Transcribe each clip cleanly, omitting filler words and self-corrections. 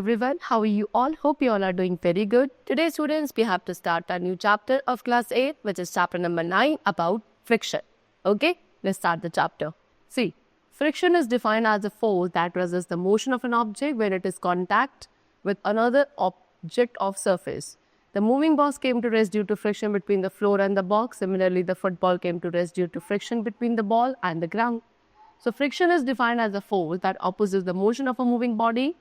everyone, how are you all? Hope you all are doing very good. Today students, we have to start a new chapter of class 8, which is chapter number 9 about friction. Okay, let's start the chapter. See, friction is defined as a force that resists the motion of an object when it is contact with another object of surface. The moving box came to rest due to friction between the floor and the box. Similarly, the football came to rest due to friction between the ball and the ground. So friction is defined as a force that opposes the motion of a moving body.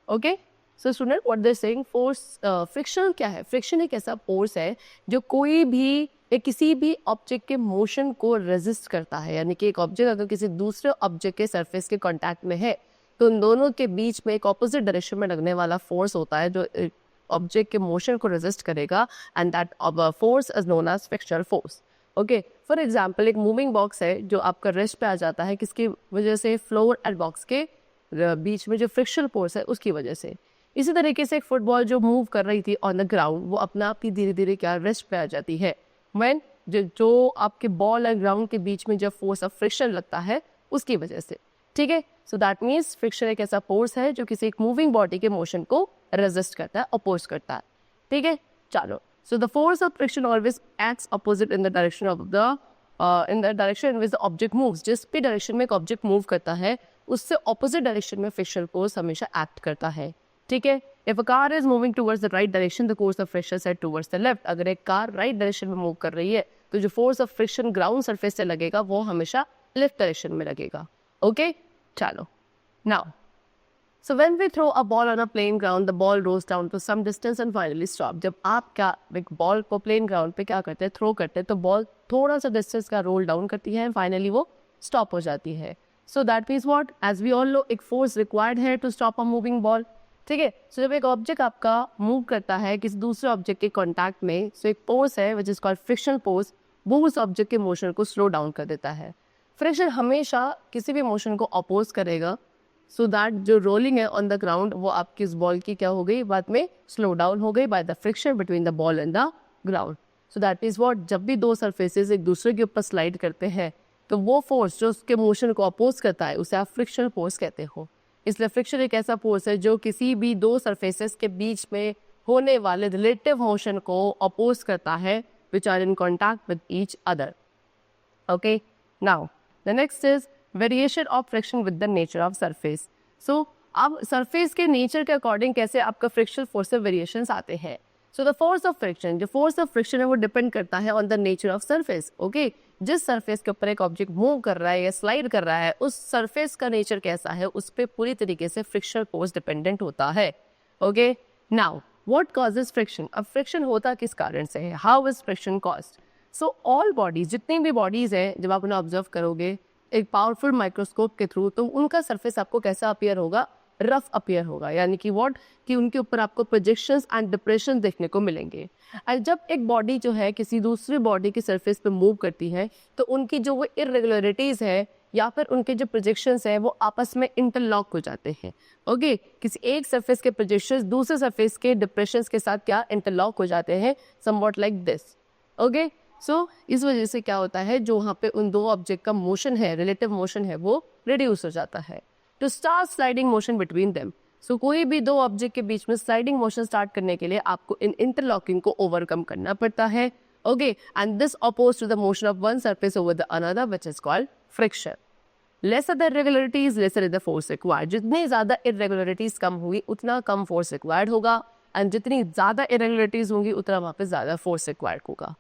Okay, so student, what they're saying, force friction क्या है? friction एक ऐसा force है जो कोई भी किसी भी ऑब्जेक्ट के मोशन को रेजिस्ट करता है. यानी कि एक ऑब्जेक्ट अगर किसी दूसरे ऑब्जेक्ट के सरफेस के कांटेक्ट में है तो उन दोनों के बीच में एक ऑपोजिट डायरेक्शन में लगने वाला फोर्स होता है जो ऑब्जेक्ट के मोशन को रेजिस्ट करेगा, and that force is known as frictional force. Okay, for example एक मूविंग बॉक्स है जो आपका रेस्ट पे आ जाता है किसकी वजह से? फ्लोर एंड बॉक्स के बीच में जो फ्रिक्शनल फोर्स है उसकी वजह से. इसी तरीके से एक फुटबॉल जो मूव कर रही थी ऑन द ग्राउंड वो अपना आप ही धीरे धीरे क्या रेस्ट पे आ जाती है व्हेन जो आपके बॉल और ग्राउंड के बीच में जब फोर्स ऑफ फ्रिक्शन लगता है उसकी वजह से. ठीक है, सो दैट मीन्स फ्रिक्शन एक ऐसा फोर्स है जो किसी एक मूविंग बॉडी के मोशन को रेजिस्ट करता है, अपोज करता है. ठीक है, चलो. So the force of friction always acts opposite in the direction of the direction in which the object moves. जिस भी डायरेक्शन में एक ऑब्जेक्ट मूव करता है उससे ऑपोजिट डायरेक्शन में फ्रिक्शनल फोर्स हमेशा एक्ट करता है. ठीक है, if a car is moving towards the right direction, the force of friction is towards the left. अगर एक कार राइट डायरेक्शन में मूव कर रही है तो जो force of friction ground surface से लगेगा वो हमेशा लेफ्ट डायरेक्शन में लगेगा. ओके, चलो. Now so when we throw a ball on a plain ground, the ball rolls down to some distance and finally stop. जब आप क्या एक बॉल को प्लेन ग्राउंड पे क्या करते हैं, थ्रो करते हैं, तो बॉल थोड़ा सा डिस्टेंस का रोल डाउन करती है एंड फाइनली वो स्टॉप हो जाती है. So that means what, as we all know, एक फोर्स रिक्वायर्ड है to stop a moving ball. ठीक है, सो जब एक ऑब्जेक्ट आपका मूव करता है किसी दूसरे ऑब्जेक्ट के कॉन्टैक्ट में, सो एक फोर्स है which is called frictional force, वो उस ऑब्जेक्ट के मोशन को स्लो डाउन कर देता है. फ्रिक्शन हमेशा किसी भी मोशन को अपोज करेगा, सो दैट जो रोलिंग है ऑन द ग्राउंड वो आपकी इस बॉल की क्या हो गई, बाद में स्लो डाउन हो गई by the friction between the ball and the ground. So that is what, जब भी दो सरफेसेस एक दूसरे के ऊपर स्लाइड करते हैं तो वो फोर्स जो उसके मोशन को अपोज करता है उसे आप फ्रिक्शनल फोर्स कहते हो. इसलिए फ्रिक्शन एक ऐसा फोर्स है जो किसी भी दो सरफेसेस के बीच में होने वाले रिलेटिव मोशन को अपोज करता है which are in contact with each other. Okay, now the next is variation of friction with the nature of surface. So अब सरफेस के नेचर के अकॉर्डिंग कैसे आपका फ्रिक्शनल फोर्स में वेरिएशंस आते हैं. So the force of friction, जो force of friction है वो डिपेंड करता है on the nature of surface. Okay, जिस सरफेस के ऊपर एक ऑब्जेक्ट मूव कर रहा है या स्लाइड कर रहा है उस सरफेस का नेचर कैसा है उस पर पूरी तरीके से फ्रिक्शनल फोर्स डिपेंडेंट होता है. Okay, now what causes friction. अब फ्रिक्शन होता किस कारण से है, how is friction caused. So all bodies, जितनी भी बॉडीज हैं, जब आप उन्हें ऑब्जर्व करोगे एक पावरफुल माइक्रोस्कोप के थ्रू तो उनका सरफेस आपको कैसा अपीयर होगा, रफ अपीयर होगा. यानी कि व्हाट, कि उनके ऊपर आपको प्रोजेक्शंस एंड डिप्रेशन देखने को मिलेंगे. और जब एक बॉडी जो है किसी दूसरी बॉडी की सरफेस पे मूव करती है तो उनकी जो वो इरेगुलरिटीज है या फिर उनके जो प्रोजेक्शंस है वो आपस में इंटरलॉक हो जाते हैं. ओके, किसी एक सरफेस के प्रोजेक्शंस दूसरे सरफेस के डिप्रेशंस के साथ क्या इंटरलॉक हो जाते हैं, समवॉट लाइक दिस. ओके, सो इस वजह से क्या होता है, जो वहाँ पे उन दो ऑब्जेक्ट का मोशन है, रिलेटिव मोशन है, वो रिड्यूस हो जाता है. To start sliding motion between them, so कोई भी दो ऑब्जेक्ट के बीच में स्लाइडिंग मोशन स्टार्ट करने के लिए आपको इन इंटरलॉकिंग को ओवरकम करना पड़ता है. Okay, and this oppose to the motion of one surface over the another which is called friction. Lesser the irregularities lesser is the force required. जितनी ज्यादा इरेगुलरिटीज कम हुई उतना कम फोर्स रिक्वायर्ड होगा, एंड जितनी ज्यादा इरेगुलरिटीज होंगी उतना वहाँ पे ज्यादा फोर्स रिक्वायर्ड होगा.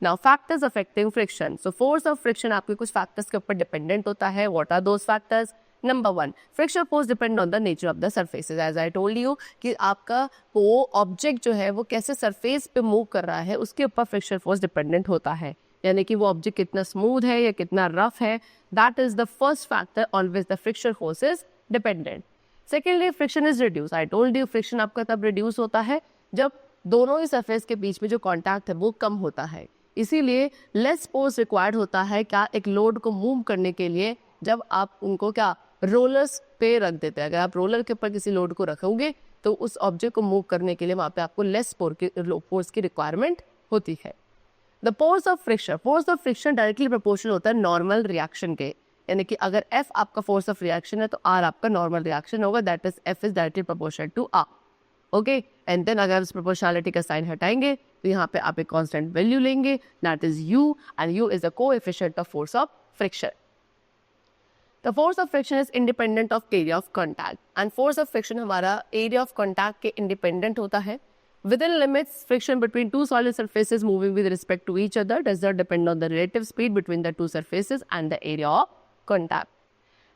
Now factors affecting friction. So force of friction आपके कुछ factors के ऊपर dependent होता है. What are those factors? Number 1, friction force depend on the nature of the surfaces. As I told you कि आपका वो object जो है वो कैसे surface पे move कर रहा है उसके ऊपर friction force dependent होता है. यानी कि वो object कितना smooth है या कितना rough है, that is the first factor on which the friction force is dependent. Secondly, friction is reduced. I told you friction आपका तब reduce होता है जब दोनों ही surface के बीच में जो contact है वो कम होता है. इसीलिए लेस फोर्स रिक्वायर्ड होता है क्या, एक लोड को मूव करने के लिए, जब आप उनको क्या रोलर्स पे रख देते हैं. अगर आप रोलर के ऊपर किसी लोड को रखोगे तो उस ऑब्जेक्ट को मूव करने के लिए वहाँ पे आपको लेस फोर्स की रिक्वायरमेंट होती है. The force of friction directly proportional होता है नॉर्मल रिएक्शन के. यानी कि अगर F आपका फोर्स ऑफ रिएक्शन है तो R आपका नॉर्मल रिएक्शन होगा, that is F is directly proportional to R. Okay, and then अगर इस प्रोपोर्शनलिटी का साइन हटाएंगे तो यहाँ पे आप एक कांस्टेंट वैल्यू लेंगे, that is u, and u is the coefficient of force of friction. The force of friction is independent of area of contact, and force of friction हमारा area of contact के independent होता है. Within limits, friction between two solid surfaces moving with respect to each other does not depend on the relative speed between the two surfaces and the area of contact.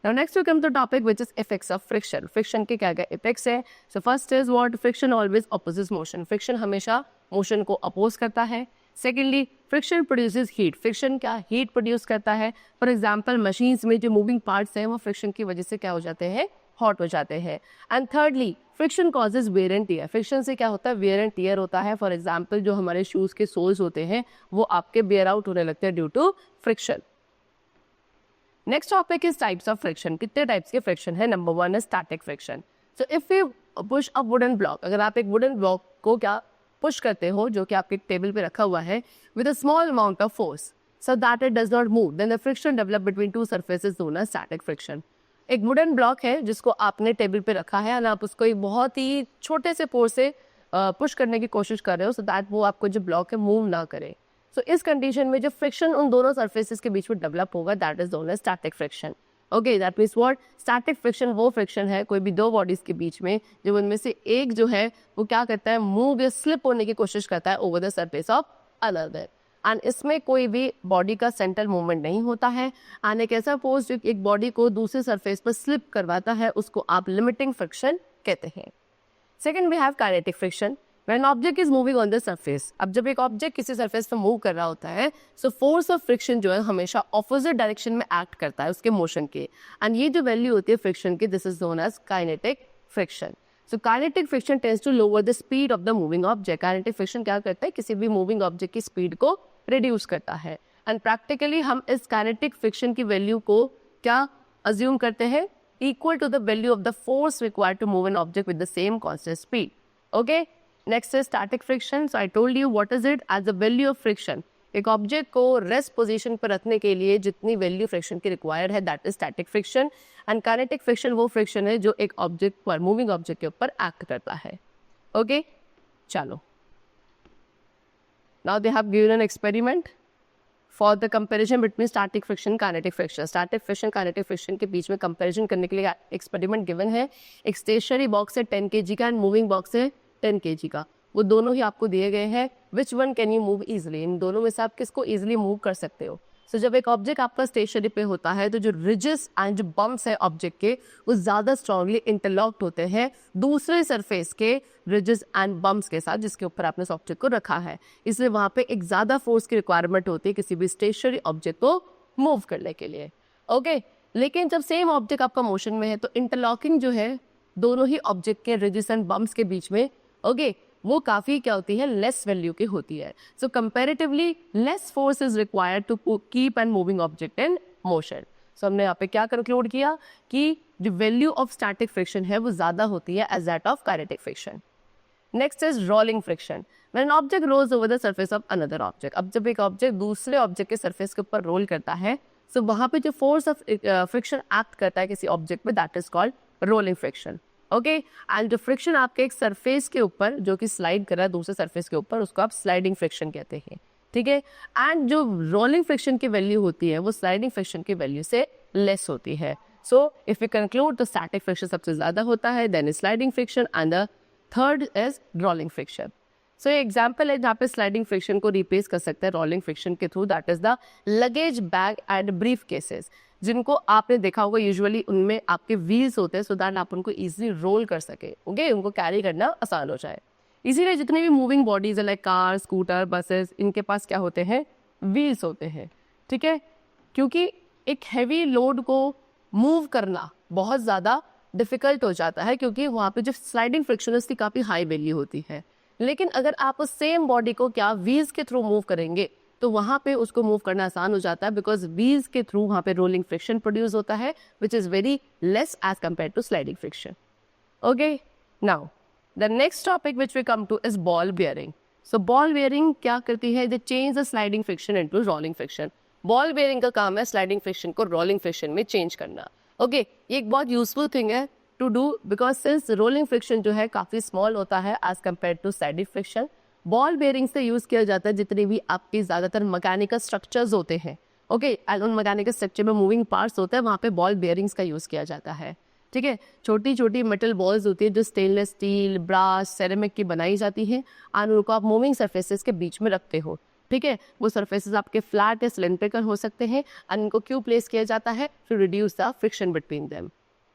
Now next we come to topic which is effects of friction. Friction के क्या क्या effects है? So first is what friction always opposes motion. Friction हमेशा motion को oppose करता है. Secondly friction produces heat. Friction क्या heat produce करता है. फॉर एग्जांपल मशीन्स में जो मूविंग पार्ट्स हैं वो फ्रिक्शन की वजह से क्या हो जाते हैं, हॉट हो जाते हैं. And thirdly friction causes wear and tear. Friction से क्या होता है, वेयर एंड टियर होता है. फॉर एग्जांपल जो हमारे शूज के सोल्स होते हैं वो आपके वेयर आउट होने लगते हैं due to friction. Next topic is types of friction. कितने टाइप्स के फ्रिक्शन है? Number 1 is static friction. So if you push a wooden block, अगर आप एक वुडन ब्लॉक को क्या पुश करते हो जो कि आपके टेबल पे रखा हुआ है with a small amount of force so that it does not move, then the friction develop between two surfaces known as static friction. एक वुडन ब्लॉक है जिसको आपने टेबल पे रखा है और आप उसको एक बहुत ही छोटे से फोर्स से पुश करने की कोशिश कर रहे हो सो दैट वो आपको जो ब्लॉक है मूव ना करे. सो इस कंडीशन में जो फ्रिक्शन उन दोनों सरफेसेस के बीच में डेवलप होगा that is known as static friction. Okay, that means what, static friction वो फ्रिक्शन है कोई भी दो बॉडीज के बीच में जब उनमें से एक जो है वो क्या करता है, मूव या स्लिप होने की कोशिश करता है over the surface of another. And इसमें कोई भी बॉडी का सेंट्रल मूवमेंट नहीं होता है. एंड एक ऐसा फोर्स जो एक बॉडी को दूसरे सरफेस पर स्लिप करवाता है उसको आप लिमिटिंग फ्रिक्शन कहते हैं. Second we have kinetic friction. When object is moving on the surface, अब जब एक ऑब्जेक्ट किसी सरफेस पे मूव कर रहा होता है सो फोर्स ऑफ फ्रिक्शन जो है हमेशा ऑपोजिट डायरेक्शन में एक्ट करता है उसके मोशन के. एंड ये जो वैल्यू होती है फ्रिक्शन की, this is known as kinetic friction. So kinetic friction tends to lower the speed of the moving object. Kinetic friction क्या करता है, किसी भी मूविंग ऑब्जेक्ट की स्पीड को रिड्यूस करता है. एंड प्रैक्टिकली हम इस काइनेटिक फ्रिक्शन की वैल्यू को क्या अज्यूम करते हैं, equal to the value of the force required to move an object with the same constant speed. Okay, next is static friction. So I told you what is it as the value of friction. एक object को rest position पर रखने के लिए जितनी value friction की required है that is static friction. And kinetic friction वो फ्रिक्शन है जो एक ऑब्जेक्ट पर मूविंग ऑब्जेक्ट के ऊपर एक्ट करता है. ओके, चलो now they have given an experiment for the comparison between static friction kinetic friction. Static friction kinetic friction के बीच में कंपेरिजन करने के लिए एक्सपेरिमेंट गिवन है. एक स्टेशनरी बॉक्स है 10 kg का एंड मूविंग बॉक्स है 10 kg का. वो दोनों ही आपको दिए गए हैं. Which one can you move easily, इन दोनों में से आप किसको इजिली मूव कर सकते हो. सो जब एक ऑब्जेक्ट आपका स्टेशनरी पे होता है तो जो रिजेस एंड जो बम्प्स है ऑब्जेक्ट के वो ज़्यादा स्ट्रांगली इंटरलॉक्ड होते हैं दूसरे सरफेस के रिजेस एंड बम्प्स के साथ जिसके ऊपर आपने उस ऑब्जेक्ट को रखा है. इसलिए वहाँ पे एक ज़्यादा फोर्स की रिक्वायरमेंट होती है किसी भी स्टेशनरी ऑब्जेक्ट को मूव करने के लिए. ओके, लेकिन जब सेम ऑब्जेक्ट आपका मोशन में है तो इंटरलॉकिंग जो है दोनों ही ऑब्जेक्ट के रिजेस एंड बम्प्स के बीच में वो काफ़ी क्या होती है, लेस वैल्यू की होती है. So comparatively less force is required to keep and moving object in motion. So हमने यहाँ पे क्या कंक्लूड किया कि जो वैल्यू ऑफ स्टैटिक फ्रिक्शन है वो ज़्यादा होती है as that of kinetic friction. Next is rolling friction. When an object rolls over the surface of another object. अब जब एक ऑब्जेक्ट दूसरे ऑब्जेक्ट के सरफेस के ऊपर रोल करता है सो वहाँ पे जो फोर्स ऑफ फ्रिक्शन एक्ट करता है किसी ऑब्जेक्ट में that is called rolling friction. Okay, and जो फ्रिक्शन आपके एक सरफेस के ऊपर जो कि स्लाइड कर रहा है दूसरे सरफेस के ऊपर उसको आप स्लाइडिंग फ्रिक्शन कहते हैं. ठीक है, एंड जो रोलिंग फ्रिक्शन की वैल्यू होती है वो स्लाइडिंग फ्रिक्शन की वैल्यू से लेस होती है. सो इफ वी कंक्लूड तो स्टैटिक फ्रिक्शन सबसे ज़्यादा होता है, then sliding friction and the third is rolling friction. So ये एग्जाम्पल है जहाँ पे स्लाइडिंग फ्रिक्शन को रिप्लेस कर सकते हैं रोलिंग फ्रिक्शन के through, that is the luggage bag and brief cases जिनको आपने देखा होगा. यूजुअली उनमें आपके व्हील्स होते हैं सो दैट आप उनको इजीली रोल कर सके. ओके, उनको कैरी करना आसान हो जाए. इसीलिए जितने भी मूविंग बॉडीज है लाइक कार, स्कूटर, बसेस, इनके पास क्या होते हैं, व्हील्स होते हैं. ठीक है, क्योंकि एक हैवी लोड को मूव करना बहुत ज़्यादा डिफिकल्ट हो जाता है क्योंकि वहाँ पे जो स्लाइडिंग फ्रिक्शन है उसकी काफ़ी हाई वैल्यू होती है. लेकिन अगर आप उस सेम बॉडी को क्या व्हील्स के थ्रू मूव करेंगे तो वहाँ पे उसको मूव करना आसान हो जाता है बिकॉज व्हील्स के थ्रू वहाँ पे रोलिंग फ्रिक्शन प्रोड्यूस होता है which is very less as compare to sliding friction. Okay, now the next topic which we come to is ball bearing. So ball bearing क्या करती है, they change the sliding friction into rolling friction. Ball bearing का काम है sliding friction को rolling friction में change करना. ओके, ये एक बहुत यूजफुल थिंग है to do, because since rolling friction जो है काफ़ी स्मॉल होता है as compare to static friction. Ball bearing से यूज़ किया जाता है जितने भी आपकी ज़्यादातर मैकेनिकल स्ट्रक्चर्स होते हैं, ओके, एंड उन मैकेनिकल स्ट्रक्चर में मूविंग पार्ट्स होते हैं, वहाँ पे बॉल बेयरिंग्स का यूज़ किया जाता है। ठीक है, छोटी छोटी मेटल बॉल्स होती है जो स्टेनलेस स्टील, ब्रास, सेरेमिक की बनाई जाती है, एंड उनको आप मूविंग सर्फेसिस के बीच में रखते हो। ठीक है, वो सर्फेसिस आपके फ्लैट या सिलेंड्रिकल हो सकते हैं, एंड इनको क्यों प्लेस किया जाता है? To reduce the friction between them.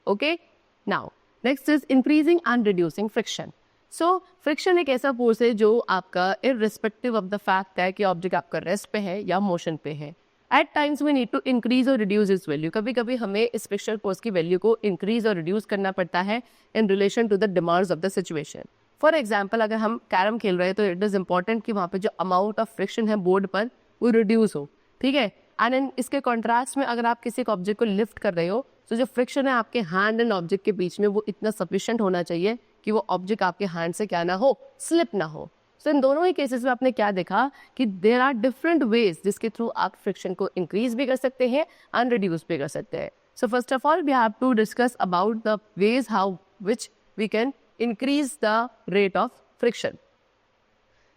Okay, now next is increasing and reducing friction. So friction एक ऐसा फोर्स है जो आपका इररिस्पेक्टिव ऑफ द फैक्ट है कि ऑब्जेक्ट आपका रेस्ट पे है या मोशन पे है। At times we need to increase और रिड्यूस इस वैल्यू। कभी कभी हमें इस फ्रिक्शन फोर्स की वैल्यू को इंक्रीज और रिड्यूस करना पड़ता है in relation to the demands of the situation. For example, अगर हम कैरम खेल रहे हैं तो इट इज इंपॉर्टेंट कि वहाँ पे जो अमाउंट ऑफ फ्रिक्शन है बोर्ड पर वो रिड्यूस हो। ठीक है, एंड इन इसके कॉन्ट्रास्ट में अगर आप किसी ऑब्जेक्ट को लिफ्ट कर रहे हो तो जो फ्रिक्शन है आपके हैंड एंड ऑब्जेक्ट के बीच में वो इतना सफिशिएंट होना चाहिए कि वो ऑब्जेक्ट आपके हैंड से क्या ना हो, स्लिप ना हो। सो इन दोनों ही केसेस में आपने क्या देखा कि देयर आर डिफरेंट वेज जिसके थ्रू आप फ्रिक्शन को इंक्रीज भी कर सकते हैं एंड रिड्यूस भी कर सकते हैं। So first of all we have to discuss about the ways how which we can increase the rate of friction.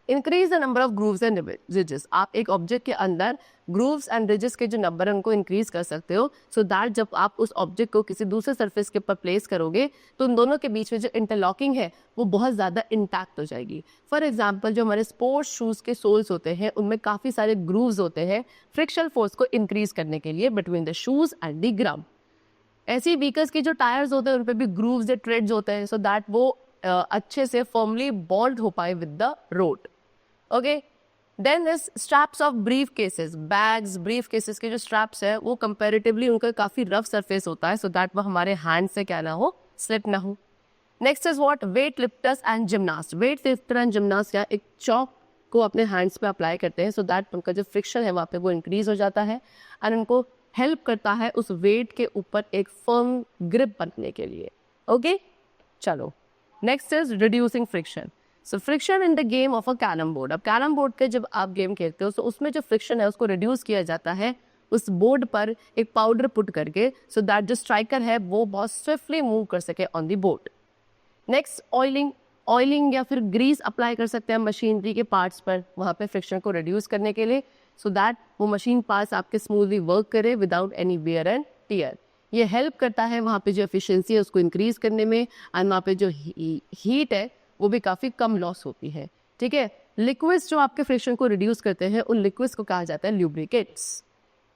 Increase the number of grooves and ridges. आप एक ऑब्जेक्ट के अंदर ग्रूव्स एंड रिजेस के जो number है उनको increase कर सकते हो, सो दैट जब आप उस ऑब्जेक्ट को किसी दूसरे सरफेस के ऊपर प्लेस करोगे तो उन दोनों के बीच में जो इंटरलॉकिंग है वो बहुत ज़्यादा इंटैक्ट हो जाएगी। फॉर एग्जाम्पल, जो हमारे स्पोर्ट्स शूज़ के सोल्स होते हैं उनमें काफ़ी सारे ग्रूव्स होते हैं फ्रिक्शन फोर्स को इंक्रीज करने के लिए between the shoes and the ground. ऐसी व्हीकल्स के जो टायर्स होते हैं उन पर भी ग्रूव्स या ट्रेड्स होते हैं, सो दैट वो अच्छे से फर्मली बॉन्ड हो पाए with the road. Okay, then is straps of briefcases. Bags, briefcases के जो स्ट्रैप्स है वो कंपैरेटिवली उनका काफी रफ सरफेस होता है, सो दैट वो हमारे हैंड से क्या ना हो, स्लिप ना हो। Next is what? Weightlifters and gymnast. Weightlifter and gymnast या एक चौक को अपने हैंड्स पे अप्लाई करते हैं, सो दैट उनका जो फ्रिक्शन है वहाँ पे वो इंक्रीज हो जाता है एंड उनको हेल्प करता है उस वेट के ऊपर एक फर्म ग्रिप बनने के लिए। ओके, चलो next is reducing friction. So friction in the game of a carrom board. अब कैरम बोर्ड के जब आप गेम खेलते हो तो उसमें जो फ्रिक्शन है उसको रिड्यूस किया जाता है उस बोर्ड पर एक पाउडर पुट करके, सो दैट जो स्ट्राइकर है वो बहुत स्विफ्टली मूव कर सके on the board. Next, oiling या फिर ग्रीस अप्लाई कर सकते हैं मशीनरी के पार्ट्स पर वहाँ पे फ्रिक्शन को रिड्यूस करने के लिए, सो दैट वो मशीन पार्ट्स आपके स्मूथली वर्क करे without any wear and tear. ये हेल्प करता है वहाँ पे जो एफिशिएंसी है उसको इंक्रीज करने में, एंड वहाँ पे जो हीट है वो भी काफ़ी कम लॉस होती है। ठीक है, लिक्विड्स जो आपके फ्रिक्शन को रिड्यूस करते हैं उन लिक्विड्स को कहा जाता है lubricates.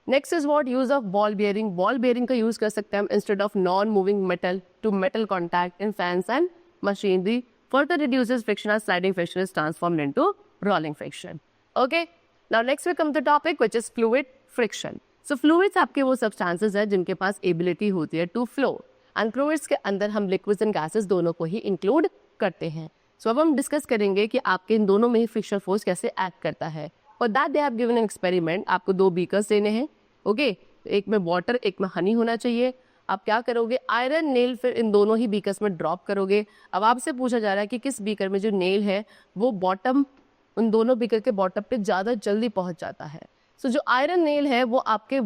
Next is what? Use of ball bearing. Ball bearing का यूज कर सकते हैं हम instead of non moving metal to metal contact in fans and machinery. Further reduces friction as sliding friction is transformed into rolling friction. Okay, now next we come to topic which is fluid friction. So fluids आपके वो substances है जिनके पास ability होती है to flow, and fluids के अंदर हम liquids and gases दोनों को ही इंक्लूड करते हैं। सो अब हम डिस्कस करेंगे कि आपके इन दोनों में ही फ्रिक्शन फोर्स कैसे एक्ट करता है। और that they have given an experiment. आपको 2 बीकर्स देने हैं, ओके, एक में वाटर एक में हनी होना चाहिए। आप क्या करोगे? आयरन नेल फिर इन दोनों ही बीकर्स में ड्रॉप करोगे। अब आपसे पूछा जा रहा है कि किस बीकर में जो नेल है वो बॉटम, उन दोनों बीकर के बॉटम पे ज़्यादा जल्दी पहुंच जाता है। सो जो आयरन नेल है वो आपके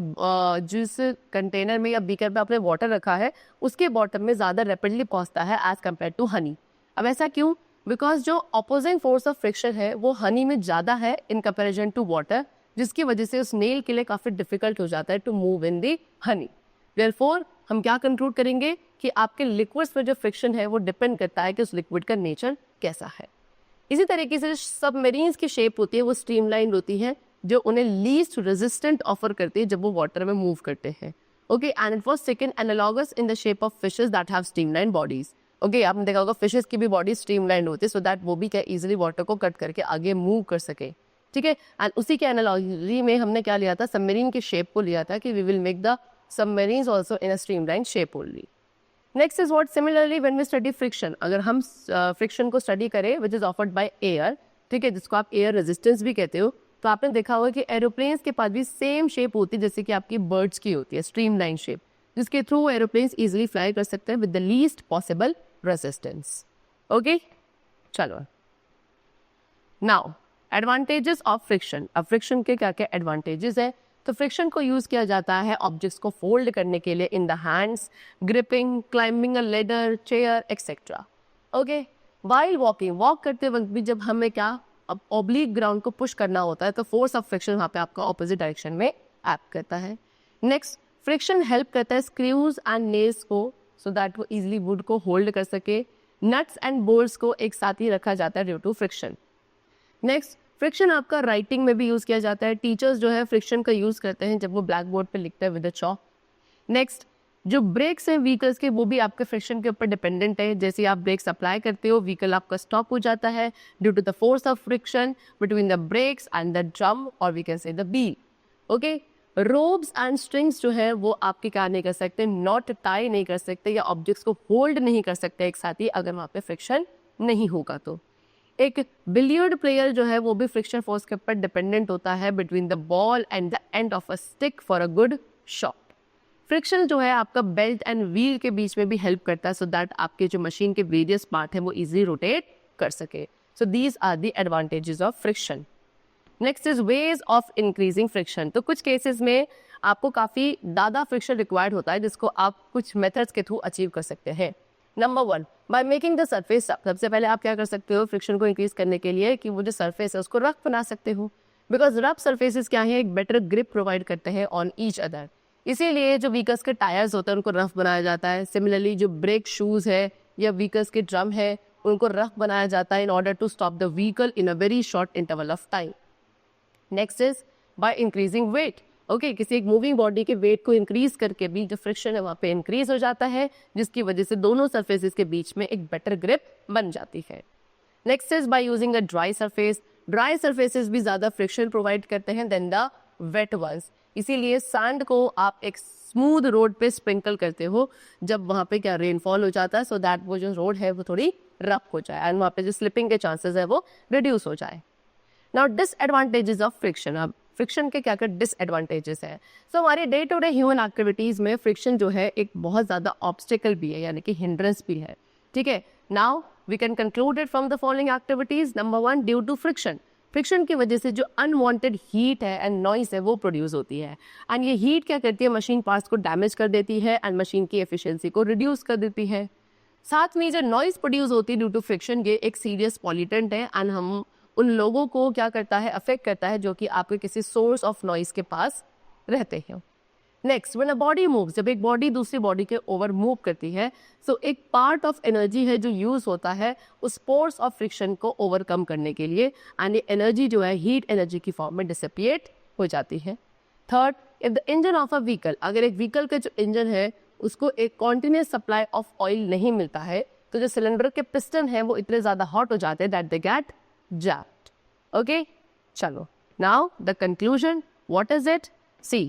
जिस कंटेनर में या बीकर में आपने वाटर रखा है उसके बॉटम में ज़्यादा रैपिडली पहुंचता है एज कम्पेयर टू हनी। अब ऐसा क्यों? बिकॉज जो अपोजिंग फोर्स ऑफ फ्रिक्शन है वो हनी में ज़्यादा है इन कंपेरिजन टू वाटर, जिसकी वजह से उस नेल के लिए काफ़ी डिफिकल्ट हो जाता है to move in the honey. Therefore हम क्या कंक्लूड करेंगे कि आपके लिक्विड्स पर जो फ्रिक्शन है वो डिपेंड करता है कि उस लिक्विड का नेचर कैसा है। इसी तरीके से सबमरीन्स की शेप होती है वो स्ट्रीमलाइन होती है, जो उन्हें लीस्ट रेजिस्टेंट ऑफर करती है जब वो वाटर में मूव करते हैं। Okay, and it was second analogous in the shape of fishes that have streamline bodies. Okay, आपने देखा होगा फिशेस की भी बॉडी स्ट्रीमलाइन होती है, सो दैट वो भी क्या इजीली वाटर को कट करके आगे मूव कर सके। ठीक है, एंड उसी के एनालॉजी में हमने क्या लिया था? सबमरीन की शेप को लिया था कि we will make the submarines also in a streamline shape only. Next is what? Similarly when we study friction, अगर हम फ्रिक्शन को स्टडी करें which is offered by air, ठीक है, जिसको आप एयर रेजिस्टेंस भी कहते हो, तो आपने देखा होगा कि एरोप्लेन्स के पास भी सेम शेप होती है जैसे कि आपकी बर्ड्स की होती है, स्ट्रीमलाइन शेप, जिसके थ्रू एरोप्लेन्स इजीली फ्लाई कर सकते हैं with the least possible resistance. Okay, चलो नाउ एडवांटेजेस ऑफ फ्रिक्शन। अब फ्रिक्शन के क्या क्या एडवांटेजेस है? तो फ्रिक्शन को यूज किया जाता है ऑब्जेक्ट्स को फोल्ड करने के लिए in the hands, gripping, climbing a ladder, chair etcetera. Okay, while walking, walk करते वक्त भी जब हमें क्या ऑब्लिक ग्राउंड को पुश करना होता है तो फोर्स ऑफ फ्रिक्शन वहाँ पे आपका ऑपोजिट डायरेक्शन में एक्ट करता है। नेक्स्ट, फ्रिक्शन हेल्प करता है स्क्रूज एंड नेल्स को सो दैट वो इजिली वुड को होल्ड कर सके। नट्स एंड बोल्ट्स को एक साथ ही रखा जाता है due to friction. Next, friction आपका राइटिंग में भी यूज किया जाता है। टीचर्स जो है फ्रिक्शन का यूज करते हैं जब वो ब्लैक बोर्ड पे लिखते हैं विद अ चॉक। नेक्स्ट, जो ब्रेक्स हैं व्हीकल्स के वो भी आपके फ्रिक्शन के ऊपर डिपेंडेंट है। जैसे आप ब्रेक्स अप्लाई करते हो व्हीकल आपका स्टॉप हो जाता है due to the force of friction between the brakes and the drum और we can say the wheel. Okay, ropes and strings जो है वो आपके क्या नहीं कर सकते, नॉट टाई नहीं कर सकते या ऑब्जेक्ट्स को होल्ड नहीं कर सकते एक साथ ही अगर वहाँ पे फ्रिक्शन नहीं होगा तो। एक बिलियर्ड प्लेयर जो है वो भी फ्रिक्शन फोर्स के ऊपर डिपेंडेंट होता है between the ball and the end of a stick for a good shot. Friction जो है आपका बेल्ट एंड व्हील के बीच में भी हेल्प करता है सो दैट आपके जो मशीन के वेरियस पार्ट है वो इजीली रोटेट कर सके। So these are the advantages of friction. Next is ways of increasing friction. तो कुछ केसेस में आपको काफ़ी ज़्यादा फ्रिक्शन रिक्वायर्ड होता है जिसको आप कुछ मेथड्स के थ्रू अचीव कर सकते हैं। Number 1, by making the surface. सबसे पहले आप क्या कर सकते हो फ्रिक्शन को इंक्रीज करने के लिए कि वो जो सरफेस है उसको रफ बना सकते हो, बिकॉज रफ सरफेसेस क्या है, एक बेटर ग्रिप प्रोवाइड करते हैं ऑन ईच अदर। इसीलिए जो व्हीकल्स के टायर्स होते हैं उनको रफ बनाया जाता है। सिमिलरली जो ब्रेक शूज है या व्हीकल्स के ड्रम है उनको रफ बनाया जाता है in order to stop the vehicle in a very short interval of time. Next is by increasing weight. Okay, किसी एक मूविंग बॉडी के वेट को इंक्रीज करके भी जो फ्रिक्शन है वहाँ पे इंक्रीज हो जाता है जिसकी वजह से दोनों सरफेसेस के बीच में एक बेटर ग्रिप बन जाती है। Next is by using a dry surface. Dry surfaces भी ज़्यादा फ्रिक्शन प्रोवाइड करते हैं देन द वेट वंस। इसीलिए सैंड को आप एक स्मूथ रोड पे स्प्रिंकल करते हो जब वहाँ पे क्या रेनफॉल हो जाता है सो दैट वो जो रोड है वो थोड़ी रफ हो जाए एंड वहाँ पे जो स्लिपिंग के चांसेस है वो रिड्यूस हो जाए। Now disadvantages of friction. अब फ्रिक्शन के क्या क्या डिसएडवांटेजेस है। सो हमारे day to day human activities में फ्रिक्शन जो है एक बहुत ज़्यादा ऑब्स्टिकल भी है यानी कि हिंड्रेंस भी है। ठीक है, now we can conclude it from the following activities. Number 1, due to friction. Friction की वजह से जो अनवांटेड हीट है एंड नॉइस है वो प्रोड्यूस होती है एंड ये हीट क्या करती है, मशीन पार्ट्स को डैमेज कर देती है एंड मशीन की एफिशिएंसी को रिड्यूस कर देती है। साथ में जो नॉइस प्रोड्यूस होती है ड्यू टू फ्रिक्शन ये एक सीरियस पॉल्यूटेंट है एंड हम उन लोगों को क्या करता है, अफेक्ट करता है जो कि आपके किसी सोर्स ऑफ नॉइस के पास रहते हैं। Next, when a body moves, जब एक बॉडी दूसरी बॉडी के ओवर मूव करती है सो एक पार्ट ऑफ एनर्जी है जो यूज होता है उस फोर्स ऑफ फ्रिक्शन को ओवरकम करने के लिए एंड ये एनर्जी जो है हीट एनर्जी की फॉर्म में डिसिपिएट हो जाती है। Third, if the engine of a vehicle, अगर एक व्हीकल का जो इंजन है उसको एक कॉन्टिन्यूस सप्लाई ऑफ ऑयल नहीं मिलता है तो जो सिलेंडर के पिस्टन है वो इतने ज्यादा हॉट हो जाते हैं that they get jacked. Okay, chalo. Now the conclusion, what is it? See,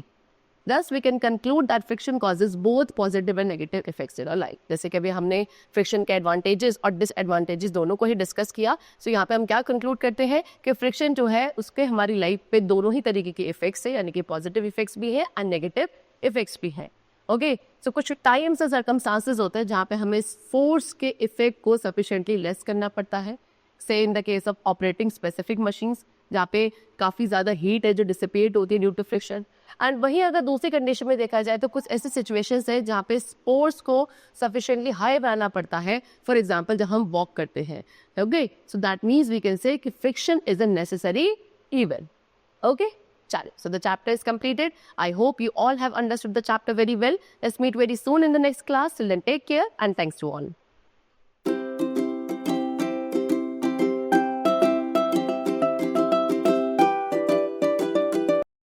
thus we can conclude that friction causes both positive and negative effects in our life. जैसे कि अभी हमने फ्रिक्शन के एडवांटेजेस और disadvantages दोनों को ही discuss किया। सो यहाँ पे हम क्या कंक्लूड करते हैं कि फ्रिक्शन जो है उसके हमारी लाइफ पे दोनों ही तरीके के इफेक्ट्स है यानी कि पॉजिटिव इफेक्ट्स भी है एंड नेगेटिव इफेक्ट्स भी हैं। ओके, सो कुछ टाइम्स और सर्कमस्टांसेस होते हैं जहाँ पे हमें इस फोर्स के इफेक्ट को सफिशिएंटली लेस करना पड़ता है। से in the case of operating specific machines जहाँ पे काफ़ी ज़्यादा हीट है जो डिसिपेट होती है ड्यू टू फ्रिक्शन। एंड वहीं अगर दूसरी कंडीशन में देखा जाए तो कुछ ऐसे सिचुएशंस है जहाँ पे स्पोर्ट्स को सफिशिएंटली हाई बनाना पड़ता है, फॉर एग्जांपल जब हम वॉक करते हैं। Okay, so that means we can say कि friction is a necessary evil. Okay, चलिए, so the chapter is completed. I hope you all have understood the chapter very well. Let's meet very soon in the next class. Till then, take care and thanks to all.